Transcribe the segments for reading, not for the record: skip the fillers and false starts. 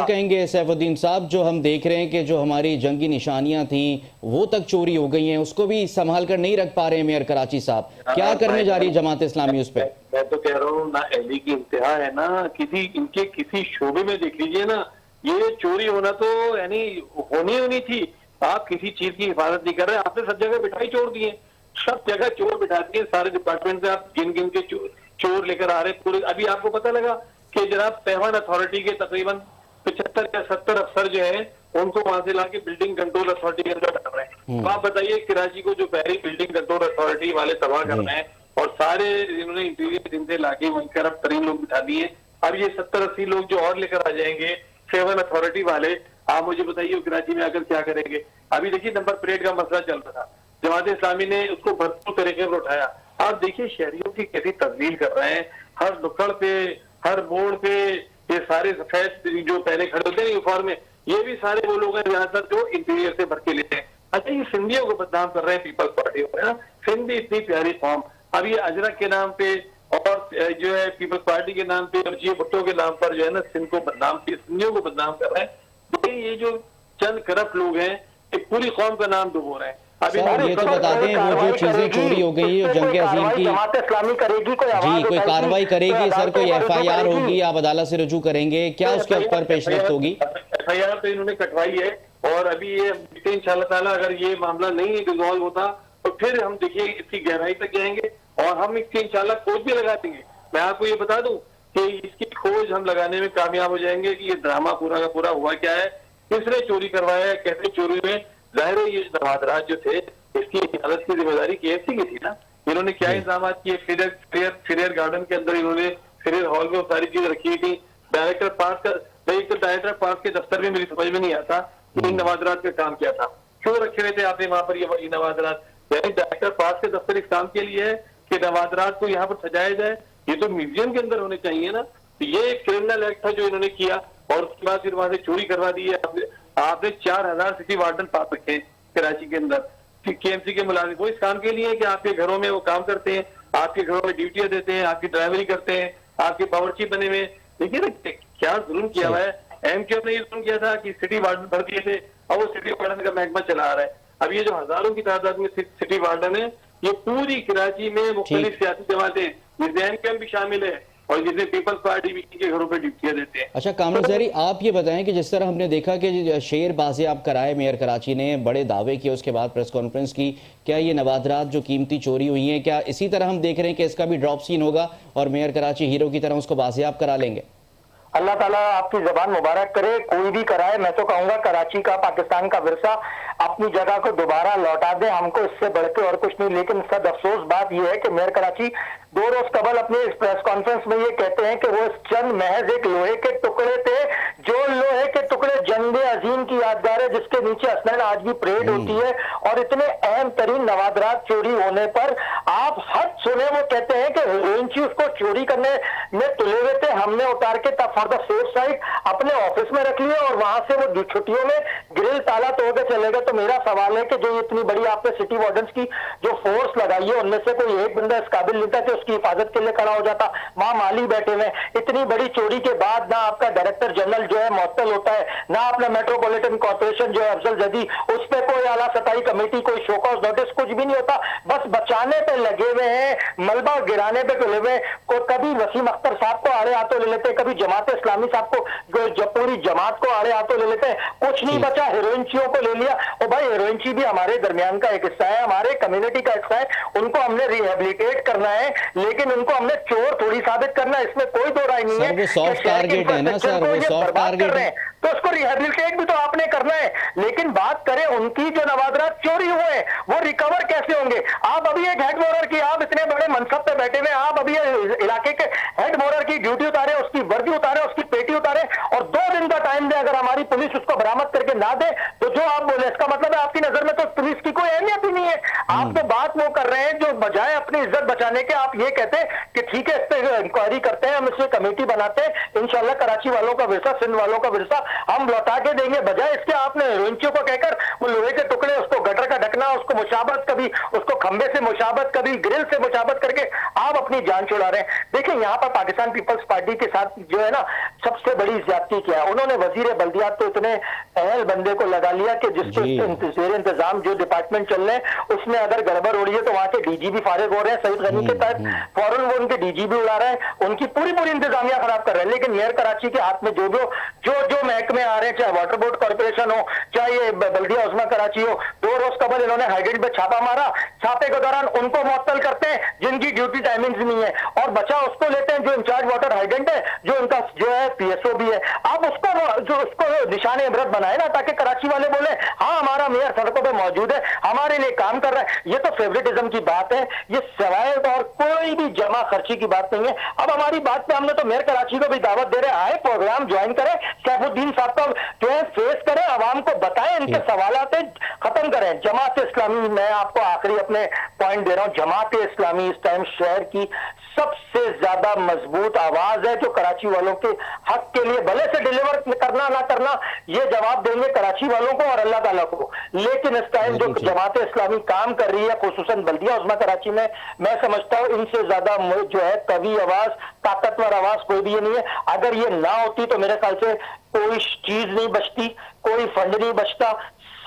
कहेंगे सैफुद्दीन साहब, जो हम देख रहे हैं कि जो हमारी जंगी निशानियां थी वो तक चोरी हो गई हैं, उसको भी संभाल कर नहीं रख पा रहे हैं मेयर कराची साहब, क्या करने जा रही है जमात इस्लामी उस पर? मैं तो कह रहा हूँ ना, एली की इंतहा है ना, इनके किसी शोबे में देख लीजिए ना, ये चोरी होना तो यानी होनी थी। आप किसी चीज की हिफाजत नहीं कर रहे, आपने सब जगह बिठाई छोड़ दिए, सब जगह चोर बिठा दिए, सारे डिपार्टमेंट से आप गिन गिन के चोर लेकर आ रहे पूरे। अभी आपको पता लगा कि जनाब पेवन अथॉरिटी के तकरीबन 75 या 70 अफसर जो है उनको वहां से लाके बिल्डिंग कंट्रोल अथॉरिटी के अंदर डाल रहे हैं। तो आप बताइए, कराची को जो पहली बिल्डिंग कंट्रोल अथॉरिटी वाले तबाह कर रहे हैं और सारे इन्होंने इंटीरियर दिन से लाके वहीं तरफ तरीन लोग बिठा दिए। अब ये 70-80 लोग जो और लेकर आ जाएंगे सेवन अथॉरिटी वाले, आप मुझे बताइए कराची में आकर क्या करेंगे। अभी देखिए नंबर प्लेट का मसला चल रहा था, जमात इस्लामी ने उसको भरपूर तरीके पर उठाया। आप देखिए शहरियों की कैसी तब्दील कर रहे हैं, हर नुक्कड़ पे हर मोड़ पे ये सारे सफेद जो पहले खड़े होते हैं यूनिफॉर्म में, ये भी सारे वो लोग हैं ज्यादातर जो इंटीरियर से भर के लेते हैं। अच्छा, ये सिंधियों को बदनाम कर रहे हैं पीपल्स पार्टी को। सिंधी इतनी प्यारी कौम, अब ये अजरक के नाम पे और जो है पीपल्स पार्टी के नाम पे और जी भुट्टो के नाम पर जो है ना सिंध को बदनाम, सिंधियों को बदनाम कर रहे हैं। तो ये जो चंद करप्ट लोग हैं एक पूरी कौम का नाम डुबो रहे हैं। सर ये तो बता दें, वो जो चीजें चोरी हो गई है जंग अजीम की, जमात इस्लामी करेगी जी कोई कार्रवाई करेगी सर, कोई FIR होगी, आप अदालत से रजू करेंगे, क्या उसके ऊपर पेशरफ्त होगी? FIR तो इन्होंने कटवाई है और अभी ये इंशाल्लाह ताला अगर ये मामला नहीं रिजॉल्व होता तो फिर हम देखिए इसकी गहराई तक जाएंगे और हम इसकी इंशाल्लाह खोज भी लगा देंगे। मैं आपको ये बता दूं कि इसकी खोज हम लगाने में कामयाब हो जाएंगे कि ये ड्रामा पूरा का पूरा हुआ क्या है, किसने चोरी करवाया है, कैसे चोरी में। जाहिर है ये नवादरात जो थे इसकी हिफाजत की जिम्मेदारी KFC की थी ना। इन्होंने क्या इंतजाम किए, फिरियर गार्डन के अंदर इन्होंने फिरियर हॉल में सारी चीज रखी हुई थी। डायरेक्टर पार्क का, एक तो डायरेक्टर पार्क के दफ्तर में मेरी समझ में नहीं आता कि इन नवादरात का काम क्या था, क्यों रखे हुए थे आपने वहां पर ये नवादरात। यानी डायरेक्टर पार्क के दफ्तर इस काम के लिए है कि नवादरात को यहाँ पर सजाया जाए, ये तो म्यूजियम के अंदर होने चाहिए ना। तो ये एक क्रिमिनल एक्ट था जो इन्होंने किया और उसके बाद फिर वहां से चोरी करवा दी है। आपने 4000 सिटी वार्डन पास रखे कराची के अंदर, KMC के मुलाजिम, वो इस काम के लिए कि आपके घरों में वो काम करते हैं, आपके घरों में ड्यूटियां देते हैं, आपकी ड्राइवरी करते हैं, आपके बावर्ची बने हुए। देखिए ना क्या जुल्म किया हुआ है। MKF ने ये जुल्म किया था कि सिटी वार्डन भर दिए थे और वो सिटी वार्डन का महकमा चला रहा है। अब ये जो हजारों की तादाद में सिटी वार्डन है, ये पूरी कराची में मुख्तलिफ सियासी जमातें, जिसमें MKF भी शामिल है और जिसमें पीपल्स पार्टी भी के घरों पे ड्यूटियां देते हैं। अच्छा कामरुल ज़हरी, आप ये बताएं कि जिस तरह हमने देखा कि शेयर बाज़ियाब कराए मेयर कराची ने, बड़े दावे किए, उसके बाद प्रेस कॉन्फ्रेंस की, क्या ये नवादरात जो कीमती चोरी हुई हैं क्या इसी तरह हम देख रहे हैं कि इसका भी ड्रॉप सीन होगा और मेयर कराची हीरो की तरह उसको बाज़ियाब करा लेंगे? अल्लाह ताला आपकी जबान मुबारक करे, कोई भी कराए। मैं तो कहूंगा कराची का, पाकिस्तान का विरसा अपनी जगह को दोबारा लौटा दे, हमको इससे बढ़ के और कुछ नहीं। लेकिन सद अफसोस बात यह है कि मेयर कराची 2 रोज कबल अपने इस प्रेस कॉन्फ्रेंस में ये कहते हैं कि वो चंद महज एक लोहे के टुकड़े थे, जो लोहे के टुकड़े जंग अजीम की यादगार है जिसके नीचे असलन आज भी परेड होती है। और इतने अहम तरीन नवादरात चोरी होने पर आप हद सुने, वो कहते हैं कि हेरोइन उसको चोरी करने में तुले हुए थे, हमने उतार के तब फॉर द सेफ साइड अपने ऑफिस में रख लिया और वहां से वो छुट्टियों में ग्रिल ताला तोड़ के चले गए। तो मेरा सवाल है कि जो इतनी बड़ी आपने सिटी वार्डन्स की जो फोर्स लगाई है, उनमें से कोई एक बंदा इस काबिल नहीं था कि उसकी हिफाजत के लिए खड़ा हो जाता। वहां माली बैठे हुए, इतनी बड़ी चोरी के बाद ना आपका डायरेक्टर जनरल जो है मुअत्तल होता है, ना अपना मेट्रोपॉलिटन कॉर्पोरेशन जो है अफजल जदी, उस पर कोई आला सताई कमेटी, कोई शोकॉज नोटिस, कुछ भी नहीं होता। बस बचाने पे लगे हुए हैं, मलबा गिराने पे तुले हुए। कभी वसीम अख्तर साहब को आड़े हाथों ले लेते, कभी जमात इस्लामी साहब को, पूरी जमात को आड़े हाथों ले लेते हैं। कुछ नहीं बचा, हेरोइनचियों को ले लिया। और भाई हेरोइनची भी हमारे दरमियान का एक हिस्सा है, हमारे कम्युनिटी का हिस्सा है, उनको हमने रिहेबिलिटेट करना है, लेकिन उनको हमने चोर थोड़ी साबित करना है, इसमें कोई दो राय नहीं है। वो सॉफ्ट टारगेट है ना सर, वो सॉफ्ट टारगेट है, तो उसको रिहेबिलिटेट भी तो आपने करना है। लेकिन बात करें उनकी जो नवादरात चोरी हुए हैं वो रिकवर कैसे होंगे। आप अभी एक हेड मोरर की, आप इतने बड़े मनसब पे बैठे हुए, आप अभी इलाके के हेड मोरर की ड्यूटी उतारे, उसकी वर्दी उतारे, उसकी पेटी उतारे और 2 दिन का टाइम दे। अगर हमारी पुलिस उसको बरामद करके ना दे तो जो आप बोले, इसका मतलब है आपकी नजर में तो पुलिस की कोई अहमियत ही नहीं है। आप तो बात वो कर रहे हैं जो बजाय अपनी इज्जत बचाने के आप ये कहते हैं कि ठीक है इस पर इंक्वायरी करते हैं, हम इसमें कमेटी बनाते हैं, इंशाल्लाह कराची वालों का विरसा, सिंध वालों का विरसा हम लौटा के देंगे। बजाय इसके आपने हेरोइनचियों को कहकर वो लोहे के टुकड़े, उसको गटर का ढकना, उसको मुशाबत, कभी उसको खंबे से मुशाबत, कभी ग्रिल से मुशाबत करके आप अपनी जान छुड़ा रहे हैं। देखिए यहाँ पर पाकिस्तान पीपल्स पार्टी के साथ जो है ना सबसे बड़ी ज्यादती क्या है, उन्होंने वजीर बल्दियात तो इतने अहल बंदे को लगा लिया कि जिसको जी। जेर इंतजाम जो डिपार्टमेंट चल रहे हैं उसमें अगर गड़बड़ हो रही है तो वहां के डीजीपी फारिग हो रहे हैं सईद गनी के तहत, फौरन वो उनके डीजीपी उड़ा रहे हैं, उनकी पूरी पूरी इंतजामिया खराब कर रहे हैं। लेकिन मेयर कराची के हाथ में जो जो महकमे आ रहे हैं, चाहे वाटर बोर्ड कॉर्पोरेशन हो, चाहे ये बल्दिया उस्मा कराची हो, 2 रोज कबल इन्होंने हाईडेंट पे छापा मारा, छापे के दौरान उनको मुअत्तल करते हैं जिनकी ड्यूटी टाइमिंग्स नहीं है, और बचा उसको लेते हैं जो इंचार्ज वाटर हाईडेंट है, जो उनका जो है पीएसओ भी है। आप उसको जो उसको निशाने इबरत बनाए ना, ताकि कराची वाले बोले हाँ हमारा मेयर सड़कों पे मौजूद है, हमारे लिए काम कर रहा है। ये तो फेवरेटिज्म की बात है, ये सवाए और कोई भी जमा खर्ची की बात नहीं है। अब हमारी बात पे हमने तो मेयर कराची को भी दावत दे रहे, आए प्रोग्राम ज्वाइन करें, सैफुद्दीन साहब को जो है फेस करें, आवाम को बताएं, इनके सवालात खत्म करें। जमात इस्लामी, मैं आपको आखिरी अपने पॉइंट दे रहा हूं, जमात इस्लामी इस टाइम शहर की सबसे ज्यादा मजबूत आवाज है जो कराची वालों के हक के लिए भले से डिलीवर करना ना करना ये जवाब देंगे कराची वालों को और अल्लाह ताला को। लेकिन इस टाइम जो जमात इस्लामी काम कर रही है खुसूसन बल्दिया उस्मा कराची में, मैं समझता हूं इनसे ज्यादा जो है कवि आवाज, ताकतवर आवाज कोई भी ये नहीं है। अगर ये ना होती तो मेरे ख्याल से कोई चीज नहीं बचती, कोई फंड नहीं बचता,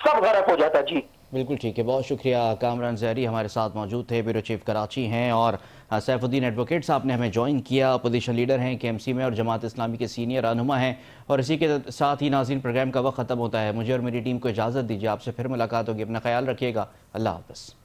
सब गरक हो जाता। जी बिल्कुल ठीक है, बहुत शुक्रिया। कामरान जहरी हमारे साथ मौजूद थे, ब्यूरो चीफ कराची हैं, और सैफुद्दीन एडवोकेट साहब ने हमें ज्वाइन किया, अपोजिशन लीडर हैं केएमसी में और जमात इस्लामी के सीनियर रहनुमा हैं। और इसी के साथ ही नाज़रीन प्रोग्राम का वक्त ख़त्म होता है, मुझे और मेरी टीम को इजाज़त दीजिए, आपसे फिर मुलाकात होगी, अपना ख्याल रखिएगा, अल्लाह हाफ़िज़।